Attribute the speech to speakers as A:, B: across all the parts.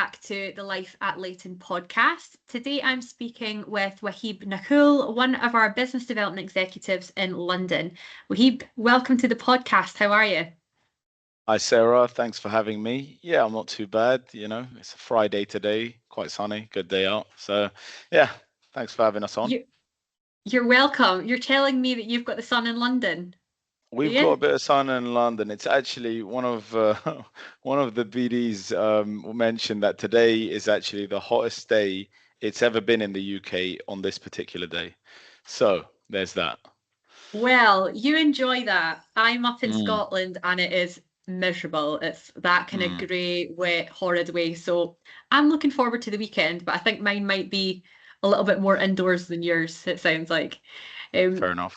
A: back to the Life at Leyton podcast. Today I'm speaking with Wahib Nakhoul, one of our business development executives in London. Wahib, welcome to the podcast. How are you?
B: Hi, Sarah. Thanks for having me. Yeah, I'm not too bad. It's a Friday today, quite sunny, good day out. So, yeah, thanks for having us on.
A: You're welcome. You're telling me that you've got the sun in London.
B: We've got a bit of sun in London. It's actually one of one of the BDs mentioned that today is actually the hottest day it's ever been in the UK on this particular day. So there's that.
A: Well, you enjoy that. I'm up in Scotland and it is miserable. It's that kind of grey, wet, horrid way. So I'm looking forward to the weekend, but I think mine might be a little bit more indoors than yours, it sounds like.
B: Fair enough.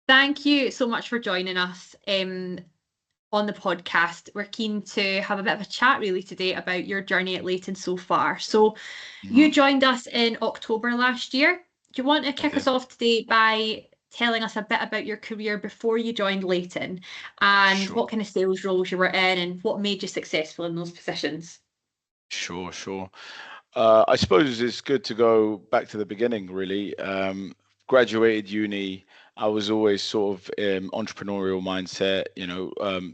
A: Thank you so much for joining us on the podcast. We're keen to have a bit of a chat really today about your journey at Leyton so far. So you joined us in October last year. Do you want to kick us off today by telling us a bit about your career before you joined Leyton and what kind of sales roles you were in and what made you successful in those positions?
B: Sure. I suppose it's good to go back to the beginning, really. Graduated uni, I was always sort of entrepreneurial mindset,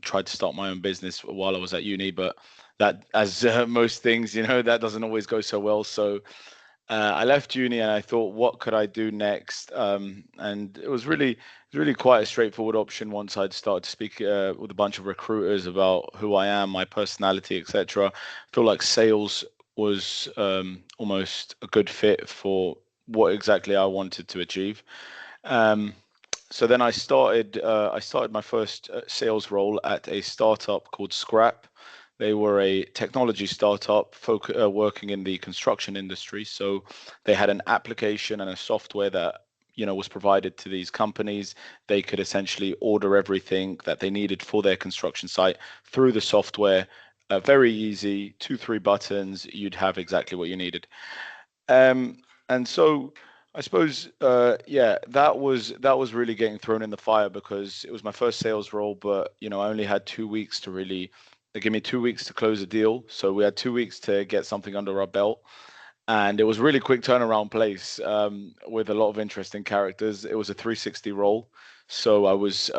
B: tried to start my own business while I was at uni, but that, as most things, that doesn't always go so well. So I left uni and I thought, what could I do next? And it was really quite a straightforward option once I'd started to speak with a bunch of recruiters about who I am, my personality, etc. I feel like sales was almost a good fit for what exactly I wanted to achieve. So then I started my first sales role at a startup called Scrap. They were a technology startup working in the construction industry. So they had an application and a software that was provided to these companies. They could essentially order everything that they needed for their construction site through the software. Very easy, 2-3 buttons, you'd have exactly what you needed. And so I suppose, that was really getting thrown in the fire because it was my first sales role, but I only had 2 weeks to really. They gave me 2 weeks to close a deal, so we had 2 weeks to get something under our belt, and it was a really quick turnaround place with a lot of interesting characters. It was a 360 role, so I was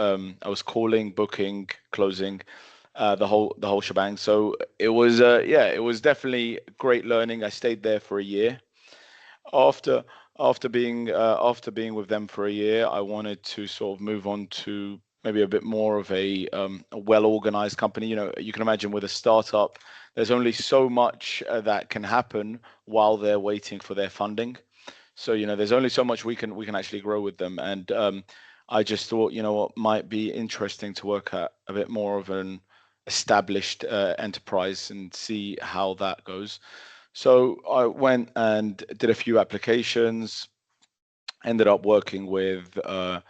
B: calling, booking, closing, the whole shebang. So it was definitely great learning. I stayed there for a year. After after being with them for a year, I wanted to sort of move on to maybe a bit more of a well-organized company. You can imagine with a startup, there's only so much that can happen while they're waiting for their funding. So there's only so much we can actually grow with them. And I just thought, what might be interesting to work at a bit more of an established enterprise and see how that goes. So I went and did a few applications, ended up with a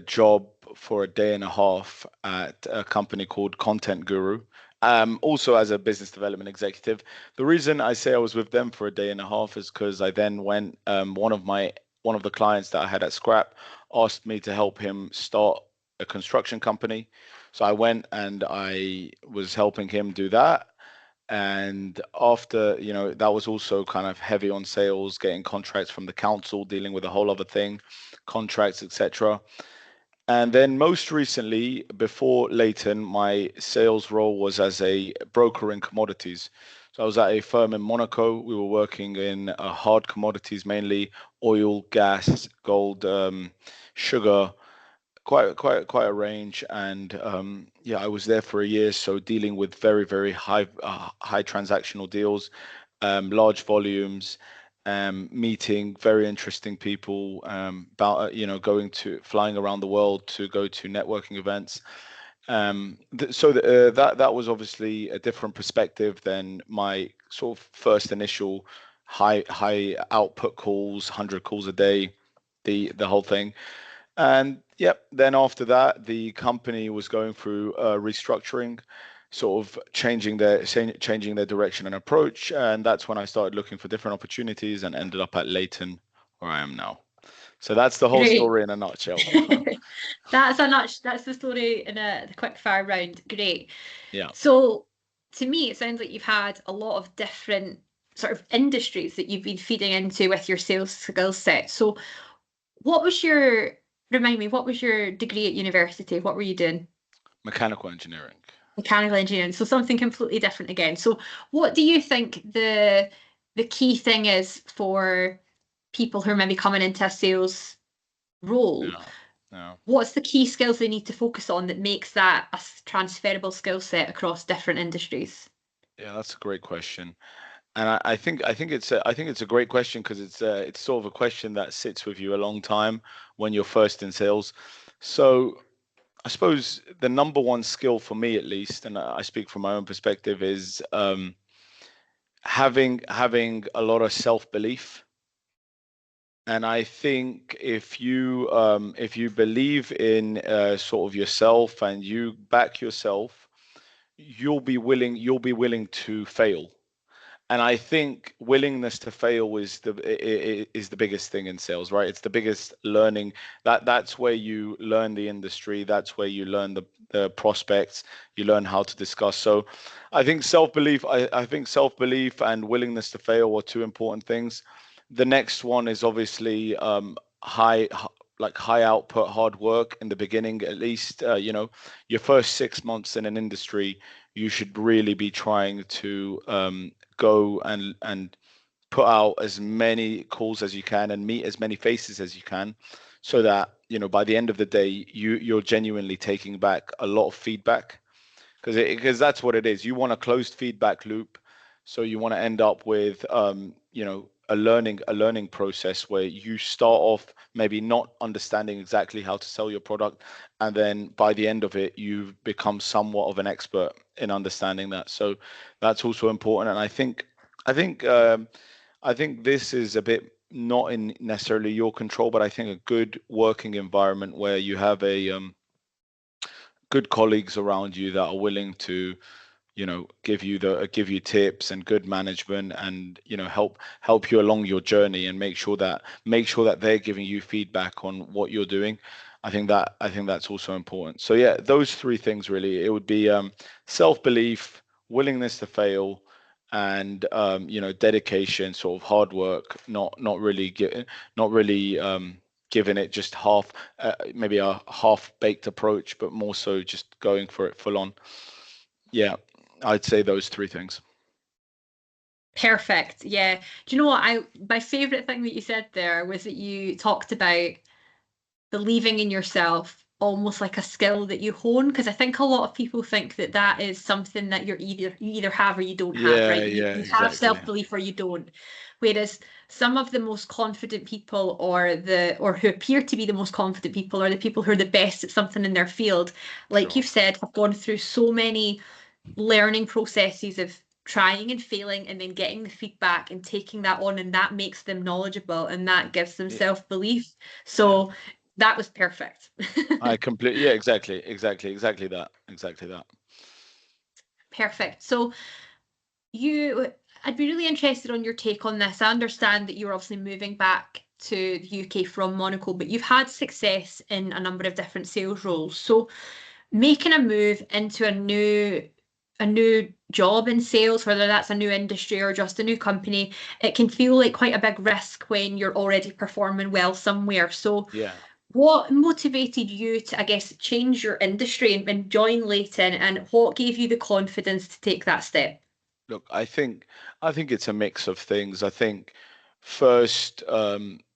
B: job for a day and a half at a company called Content Guru. Also as a business development executive. The reason I say I was with them for a day and a half is because I then went, one of the clients that I had at Scrap asked me to help him start a construction company. So I went and I was helping him do that. And after, that was also kind of heavy on sales, getting contracts from the council, dealing with a whole other thing, contracts, etc. And then most recently, before Leyton, my sales role was as a broker in commodities. So I was at a firm in Monaco. We were working in hard commodities, mainly oil, gas, gold, sugar, quite a range. And I was there for a year, so dealing with very, very high transactional deals, large volumes, meeting very interesting people, about flying around the world to go to networking events. That was obviously a different perspective than my sort of first initial high output calls, 100 calls a day, the whole thing. And yep, then after that, the company was going through restructuring, sort of changing their direction and approach. And that's when I started looking for different opportunities and ended up at Leyton, where I am now. So that's the whole story in a nutshell.
A: That's the story in a quick fire round. Great.
B: Yeah.
A: So to me, it sounds like you've had a lot of different sort of industries that you've been feeding into with your sales skill set. So, what was your, remind me, what was your degree at university? What were you doing?
B: Mechanical engineering.
A: Mechanical engineering. So something completely different again. So, what do you think the key thing is for people who are maybe coming into a sales role?
B: Yeah. Yeah.
A: What's the key skills they need to focus on that makes that a transferable skill set across different industries?
B: Yeah, that's a great question. And I think it's a great question because it's sort of a question that sits with you a long time when you're first in sales. So I suppose the number one skill for me, at least, and I speak from my own perspective, is having a lot of self-belief. And I think if you believe in sort of yourself and you back yourself, you'll be willing to fail. And I think willingness to fail is the biggest thing in sales, right? It's the biggest learning. That's where you learn the industry. That's where you learn the prospects. You learn how to discuss. So I think self-belief, I think self-belief and willingness to fail are two important things. The next one is obviously high output, hard work in the beginning, at least, your first 6 months in an industry, you should really be trying to go and put out as many calls as you can and meet as many faces as you can, so that by the end of the day you're genuinely taking back a lot of feedback, because that's what it is. You want a closed feedback loop, so you want to end up with a learning process where you start off maybe not understanding exactly how to sell your product, and then by the end of it you've become somewhat of an expert in understanding that. So that's also important. And I think this is a bit not in necessarily your control, but I think a good working environment where you have a good colleagues around you that are willing to give you tips and good management, and help you along your journey, and make sure that they're giving you feedback on what you're doing. I think that's also important. So yeah, those three things really. It would be self-belief, willingness to fail, and dedication, sort of hard work, not really giving it just half, maybe a half-baked approach, but more so just going for it full on. Yeah, I'd say those three things.
A: Perfect. Yeah. Do you know what? My favorite thing that you said there was that you talked about believing in yourself almost like a skill that you hone, because I think a lot of people think that that is something that you either have or you don't have,
B: Yeah,
A: right? You
B: yeah,
A: you have
B: exactly.
A: self-belief or you don't. Whereas some of the most confident people, or who appear to be the most confident people, are the people who are the best at something in their field, like
B: Sure.
A: you've said, have gone through so many learning processes of trying and failing and then getting the feedback and taking that on, and that makes them knowledgeable and that gives them
B: Yeah,
A: self-belief.
B: yeah.
A: So that was perfect.
B: I completely, yeah, exactly that, exactly that.
A: Perfect. So you, I'd be really interested on your take on this. I understand that you're obviously moving back to the UK from Monaco, but you've had success in a number of different sales roles. So making a move into a new job in sales, whether that's a new industry or just a new company, it can feel like quite a big risk when you're already performing well somewhere. So
B: Yeah.
A: what motivated you to, I guess, change your industry and join Leyton, and what gave you the confidence to take that step?
B: Look, I think it's a mix of things. I think first,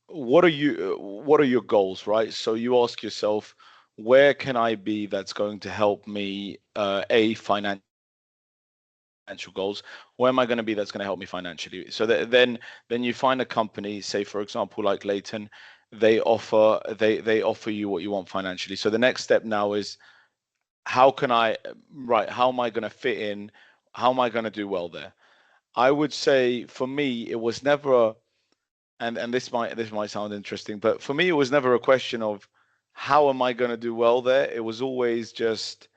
B: what are your goals, right? So you ask yourself, where can I be that's going to help me, financial goals? Where am I going to be that's going to help me financially? So then you find a company, say for example like Leighton, they offer you what you want financially. So the next step now is, how can I, right, how am I going to fit in? How am I going to do well there? I would say for me, it was never and this might sound interesting, but for me, it was never a question of how am I going to do well there. It was always just,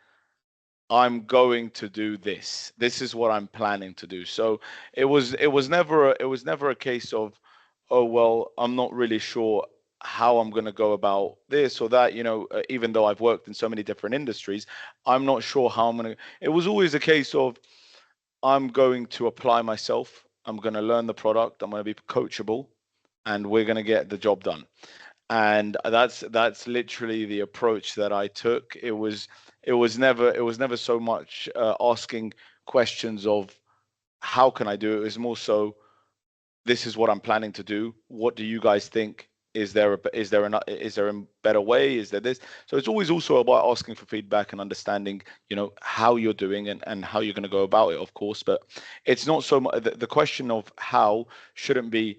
B: I'm going to do this. This is what I'm planning to do. So it was never a case of, oh well, I'm not really sure how I'm going to go about this or that. Even though I've worked in so many different industries, I'm not sure how I'm going to. It was always a case of, I'm going to apply myself. I'm going to learn the product. I'm going to be coachable, and we're going to get the job done. And that's literally the approach that I took. It was never so much asking questions of how can I do it. It was more so, this is what I'm planning to do. What do you guys think? Is there a better way? Is there this? So it's always also about asking for feedback and understanding, how you're doing and how you're going to go about it, of course. But it's not so much the question of how shouldn't be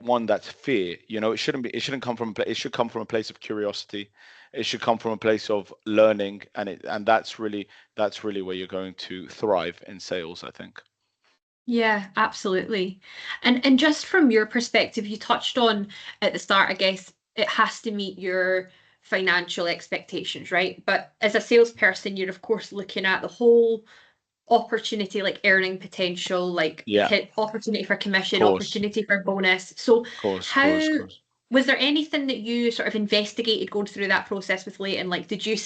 B: one that's fear. It shouldn't come from it should come from a place of curiosity. It should come from a place of learning, and that's really where you're going to thrive in sales, I think.
A: Yeah, absolutely. And just from your perspective, you touched on at the start, I guess it has to meet your financial expectations, right? But as a salesperson, you're of course looking at the whole opportunity, like earning potential, like
B: Yeah, of
A: opportunity for commission,
B: course,
A: opportunity for bonus. So
B: of course, of
A: how
B: course, of course.
A: was there anything that you sort of investigated going through that process with Leighton? Like, did you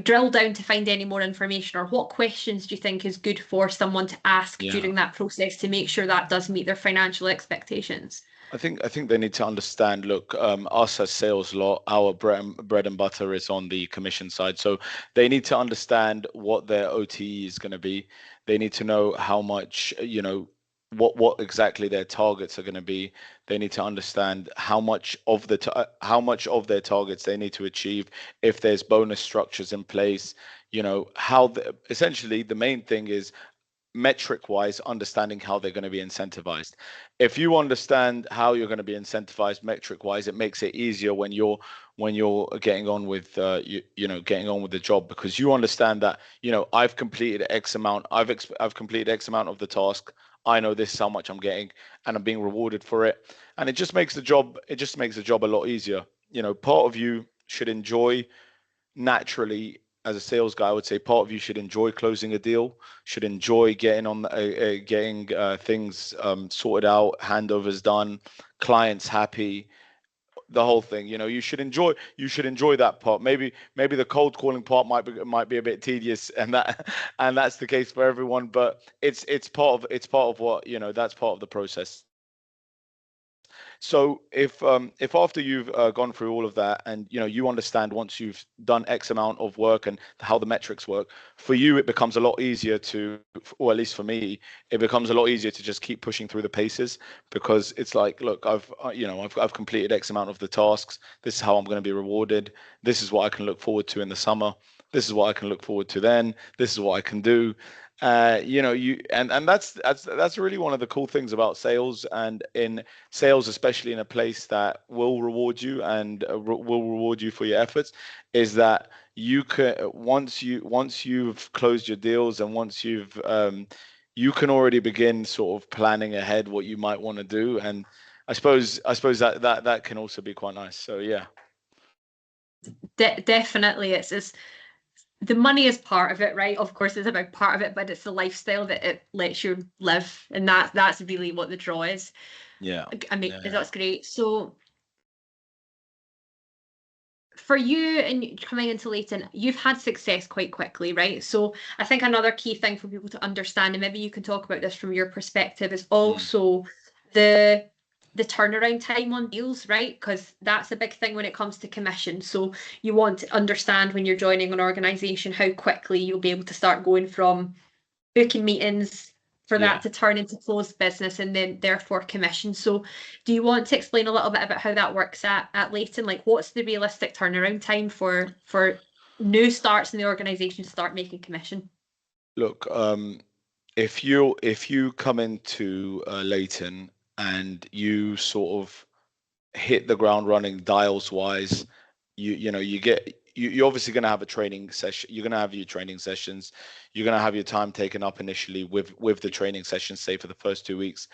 A: drill down to find any more information, or what questions do you think is good for someone to ask
B: Yeah.
A: during that process to make sure that does meet their financial expectations?
B: I think they need to understand. Look, us as sales lot, our bread and butter is on the commission side. So they need to understand what their OTE is going to be. They need to know how much, what exactly their targets are going to be. They need to understand how much of their targets they need to achieve. If there's bonus structures in place, essentially the main thing is metric wise understanding how they're going to be incentivized. If you understand how you're going to be incentivized metric wise, it makes it easier when you're getting on with getting on with the job, because you understand that I've completed X amount, I've completed X amount of the task. I know this is how much I'm getting, and I'm being rewarded for it. And it just makes the job a lot easier. Part of you should enjoy, naturally, as a sales guy, I would say part of you should enjoy closing a deal, should enjoy getting things sorted out, handovers done, clients happy, the whole thing. You should enjoy that part. Maybe the cold calling part might be a bit tedious, and that's the case for everyone. But it's part of what, that's part of the process. So if after you've gone through all of that, and you understand, once you've done X amount of work and how the metrics work, for you it becomes a lot easier or at least for me, it becomes a lot easier to just keep pushing through the paces, because it's like, look, I've completed X amount of the tasks. This is how I'm going to be rewarded. This is what I can look forward to in the summer. This is what I can look forward to then. This is what I can do. And that's really one of the cool things about sales, and in sales, especially in a place that will reward you and will reward you for your efforts, is that you can once you've closed your deals, and once you can already begin sort of planning ahead what you might want to do. And I suppose that can also be quite nice. So yeah.
A: Definitely, it's the money is part of it, right? Of course, it's about part of it, but it's the lifestyle that it lets you live, and that's really what the draw is.
B: Yeah.
A: I mean,
B: Yeah.
A: that's great. So for you and coming into Leighton, you've had success quite quickly, right? So I think another key thing for people to understand, and maybe you can talk about this from your perspective, is
B: Mm.
A: also the the turnaround time on deals, right? Because that's a big thing when it comes to commission. So you want to understand when you're joining an organization how quickly you'll be able to start going from booking meetings for
B: Yeah.
A: that to turn into closed business and then therefore commission. So do you want to explain a little bit about how that works at Leighton? Like, what's the realistic turnaround time for new starts in the organization to start making commission?
B: Look, if you come into Leighton and you sort of hit the ground running dials wise, you're obviously going to have a training session. You're going to have your training sessions. You're going to have your time taken up initially with the training sessions, say for the first 2 weeks.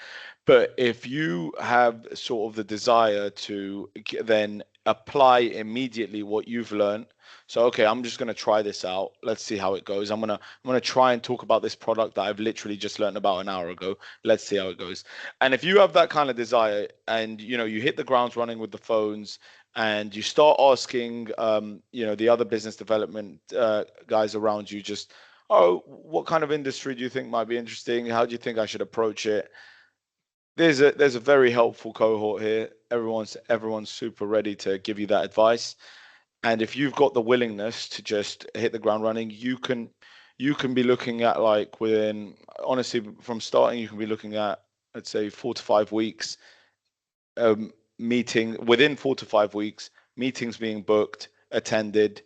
B: But if you have sort of the desire to then apply immediately what you've learned, so okay, I'm just going to try this out. Let's see how it goes. I'm gonna try and talk about this product that I've literally just learned about an hour ago. Let's see how it goes. And if you have that kind of desire, and you hit the ground running with the phones, and you start asking the other business development guys around you, just oh, what kind of industry do you think might be interesting? How do you think I should approach it? There's a very helpful cohort here. Everyone's super ready to give you that advice. And if you've got the willingness to just hit the ground running, you can be looking at, like, within, honestly, from starting, you can be looking at, let's say, 4 to 5 weeks, meeting within 4 to 5 weeks, meetings being booked, attended,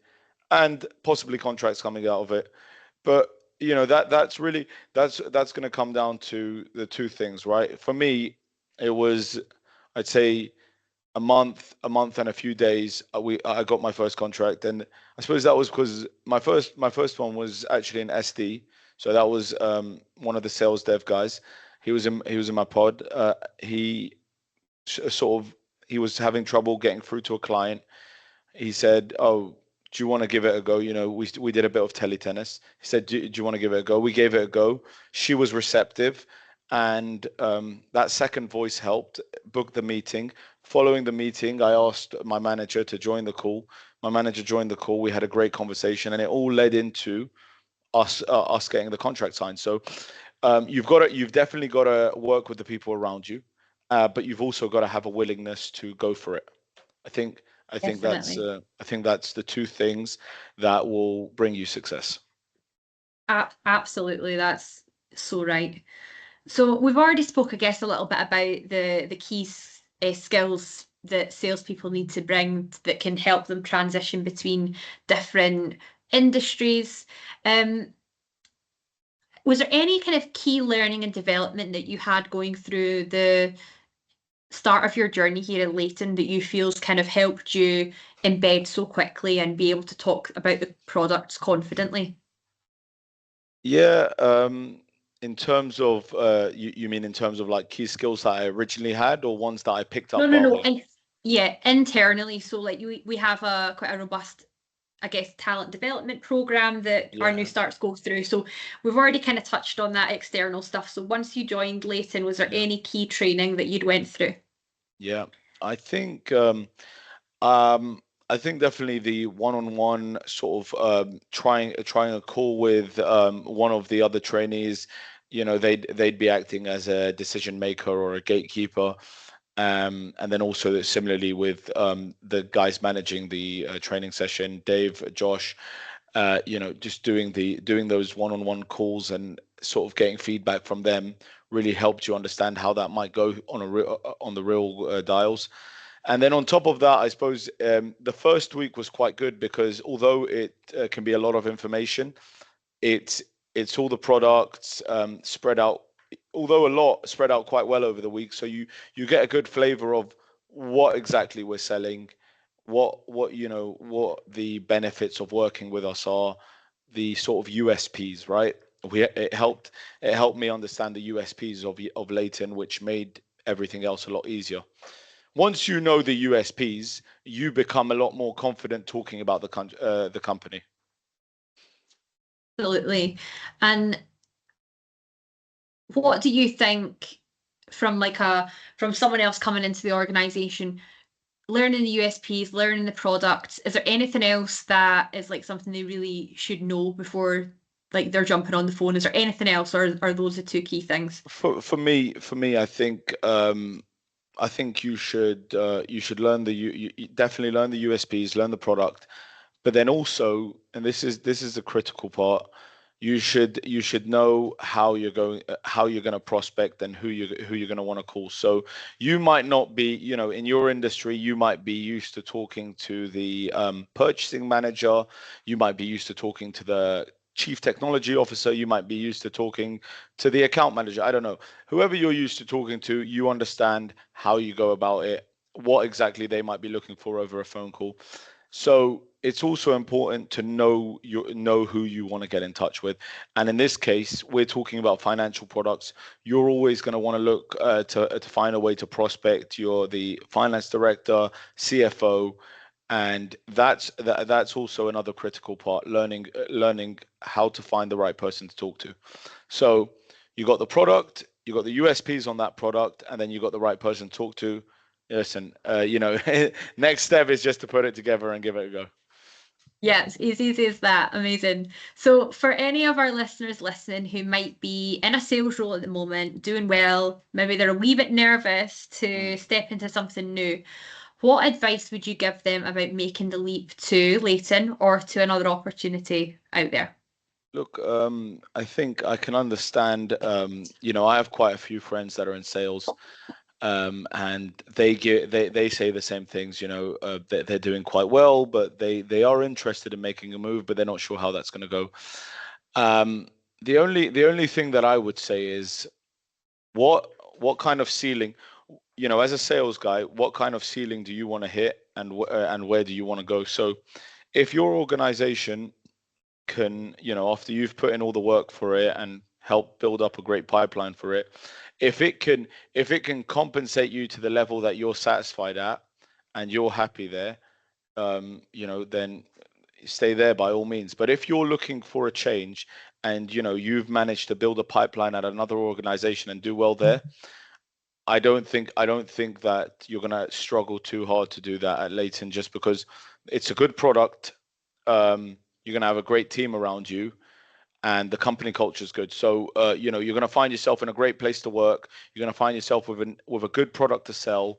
B: and possibly contracts coming out of it. But that's going to come down to the two things, right? For me, it was, I'd say, a month and a few days. I got my first contract, and I suppose that was because my first one was actually in SD. So that was one of the sales dev guys. He was in my pod. Sort of he was having trouble getting through to a client. He said, "Oh, do you want to give it a go?" We did a bit of teletennis. He said, "Do you want to give it a go?" We gave it a go. She was receptive, and that second voice helped book the meeting. Following the meeting, I asked my manager to join the call. My manager joined the call. We had a great conversation, and it all led into us getting the contract signed. So you've definitely got to work with the people around you, but you've also got to have a willingness to go for it. I think I think that's
A: Definitely.
B: uh, I think that's the two things that will bring you success.
A: Absolutely, that's so right. So we've already spoke, I guess, a little bit about the key skills that salespeople need to bring that can help them transition between different industries. Um, was there any kind of key learning and development that you had going through the start of your journey here in Leyton that you feels kind of helped you embed so quickly and be able to talk about the products confidently?
B: Yeah, in terms of you mean in terms of like key skills that I originally had, or ones that I picked
A: No,
B: up
A: no, no.
B: after?
A: Yeah, internally. So like we have a quite a robust, I guess, talent development program that our new
B: Yeah,
A: starts go through. So we've already kind of touched on that external stuff. So once you joined Leyton, was there
B: yeah,
A: any key training that you'd went through?
B: yeah. I think um, I think definitely the one-on-one sort of trying a call with one of the other trainees. They'd be acting as a decision maker or a gatekeeper. And then also similarly with the guys managing the training session, Dave, Josh, just doing those one-on-one calls and sort of getting feedback from them really helped you understand how that might go on the real dials. And then on top of that, I suppose the first week was quite good because although it can be a lot of information, it's it's all the products spread out, although a lot spread out quite well over the week. So you get a good flavor of what exactly we're selling, what the benefits of working with us are, the sort of USPs, right? It helped me understand the USPs of Leighton, which made everything else a lot easier. Once you know the USPs, you become a lot more confident talking about the company.
A: Absolutely. And what do you think from from someone else coming into the organization, learning the USPs, learning the products, is there anything else that is like something they really should know before like they're jumping on the phone? Is there anything else, or are those the two key things?
B: For me, I think you should learn you definitely learn the USPs, learn the product, but then also, and this is the critical part, you should know how you're going to prospect and who you're going to want to call. So you might not be, in your industry, you might be used to talking to the purchasing manager, you might be used to talking to the chief technology officer, you might be used to talking to the account manager. I don't know. Whoever you're used to talking to, you understand how you go about it, what exactly they might be looking for over a phone call. So it's also important to know who you want to get in touch with. And in this case, we're talking about financial products. You're always going to want to look to find a way to prospect. You're the finance director, CFO, and that's also another critical part. Learning how to find the right person to talk to. So you got the product, you got the USPs on that product, and then you got the right person to talk to. Listen, next step is just to put it together and give it a go.
A: Yeah, it's as easy as that. Amazing. So for any of our listeners listening who might be in a sales role at the moment, doing well, maybe they're a wee bit nervous to step into something new, what advice would you give them about making the leap to Leyton or to another opportunity out there?
B: Look, I think I can understand. I have quite a few friends that are in sales, and they say the same things. They're doing quite well, but they are interested in making a move, but they're not sure how that's going to go. The only thing that I would say is what kind of ceiling, as a sales guy, what kind of ceiling do you want to hit, and where do you want to go? So if your organization can, after you've put in all the work for it and help build up a great pipeline for it, if it can compensate you to the level that you're satisfied at and you're happy there, then stay there by all means. But if you're looking for a change and you've managed to build a pipeline at another organization and do well there, I don't think that you're gonna struggle too hard to do that at Leyton, just because it's a good product. You're gonna have a great team around you, and the company culture is good. So you're gonna find yourself in a great place to work. You're gonna find yourself with a good product to sell,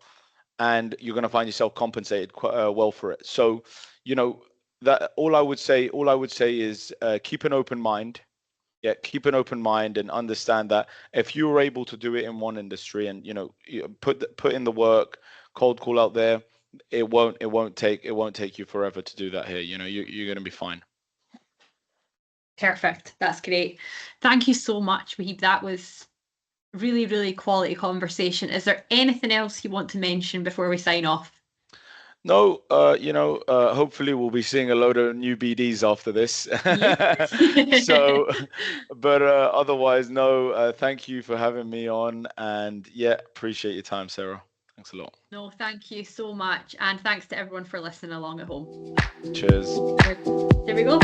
B: and you're gonna find yourself compensated quite well for it. So you know that all I would say is keep an open mind. Yeah, keep an open mind and understand that if you were able to do it in one industry and put in the work, cold call out there, it won't take you forever to do that here. You're going to be fine.
A: Perfect. That's great. Thank you so much, Wahib. That was really, really quality conversation. Is there anything else you want to mention before we sign off?
B: No, hopefully we'll be seeing a load of new BDs after this.
A: Yes.
B: So, but otherwise, no. Thank you for having me on, and yeah, appreciate your time, Sarah. Thanks a lot.
A: No, thank you so much. And thanks to everyone for listening along at home.
B: Cheers.
A: There we go.